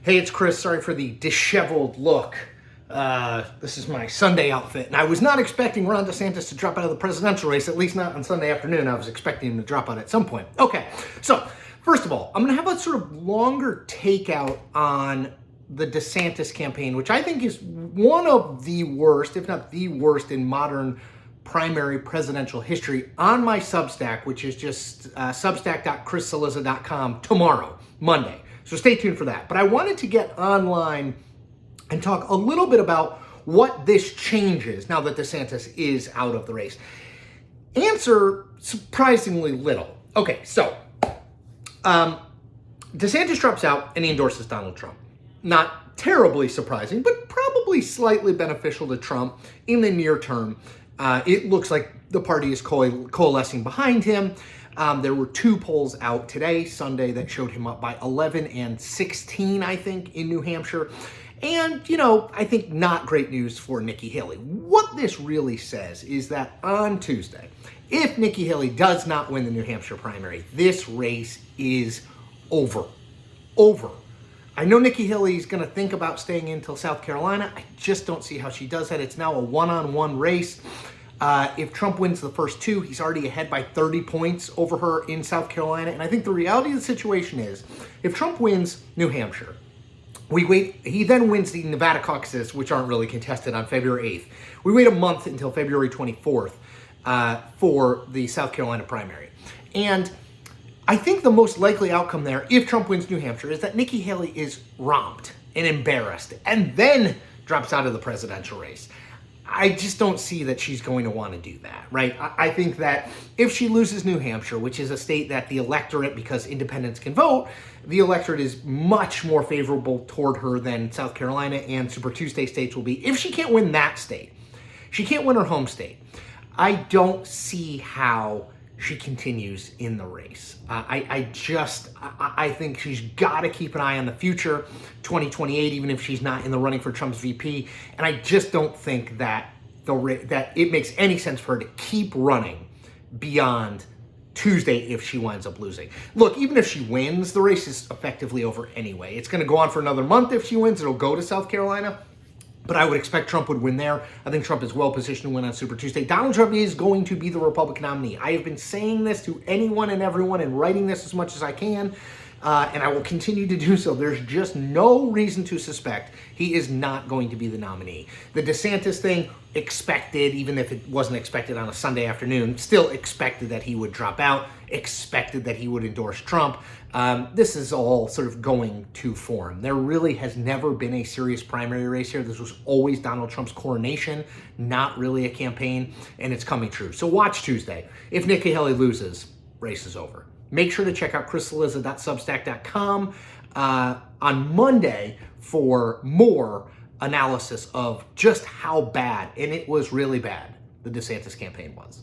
Hey, it's Chris. Sorry for the disheveled look. This is my Sunday outfit, and I was not expecting Ron DeSantis to drop out of the presidential race, at least not on Sunday afternoon. I was expecting him to drop out at some point. Okay, so first of all, I'm going to have a sort of longer takeout on the DeSantis campaign, which I think is one of the worst, if not the worst, in modern primary presidential history on my Substack, which is just substack.chrissaliza.com tomorrow, Monday. So stay tuned for that. But I wanted to get online and talk a little bit about what this changes now that DeSantis is out of the race. Answer, surprisingly little. Okay, so DeSantis drops out and he endorses Donald Trump. Not terribly surprising, but probably slightly beneficial to Trump in the near term. It looks like the party is coalescing behind him. There were two polls out today, Sunday, that showed him up by 11 and 16, I think, in New Hampshire. And, I think not great news for Nikki Haley. What this really says is that on Tuesday, if Nikki Haley does not win the New Hampshire primary, this race is over. Over. I know Nikki Haley is going to think about staying in until South Carolina. I just don't see how she does that. It's now a one-on-one race. If Trump wins the first two, he's already ahead by 30 points over her in South Carolina. And I think the reality of the situation is, if Trump wins New Hampshire, he then wins the Nevada caucuses, which aren't really contested, on February 8th. We wait a month until February 24th for the South Carolina primary. And I think the most likely outcome there, if Trump wins New Hampshire, is that Nikki Haley is romped and embarrassed and then drops out of the presidential race. I just don't see that she's going to want to do that, right? I think that if she loses New Hampshire, which is a state that the electorate, because independents can vote, the electorate is much more favorable toward her than South Carolina and Super Tuesday states will be. If she can't win that state, she can't win her home state, I don't see how she continues in the race. I think she's got to keep an eye on the future, 2028, even if she's not in the running for Trump's VP. And I just don't think that that it makes any sense for her to keep running beyond Tuesday if she winds up losing. Look, even if she wins, the race is effectively over anyway. It's going to go on for another month. If she wins, it'll go to South Carolina. But I would expect Trump would win there. I think Trump is well positioned to win on Super Tuesday. Donald Trump is going to be the Republican nominee. I have been saying this to anyone and everyone and writing this as much as I can, and I will continue to do so. There's just no reason to suspect he is not going to be the nominee. The DeSantis thing, expected, even if it wasn't expected on a Sunday afternoon, still expected that he would drop out, expected that he would endorse Trump. This is all sort of going to form. There really has never been a serious primary race here. This was always Donald Trump's coronation, not really a campaign, and it's coming true. So watch Tuesday. If Nikki Haley loses, race is over. Make sure to check out chrissaliza.substack.com on Monday for more analysis of just how bad, and it was really bad, the DeSantis campaign was.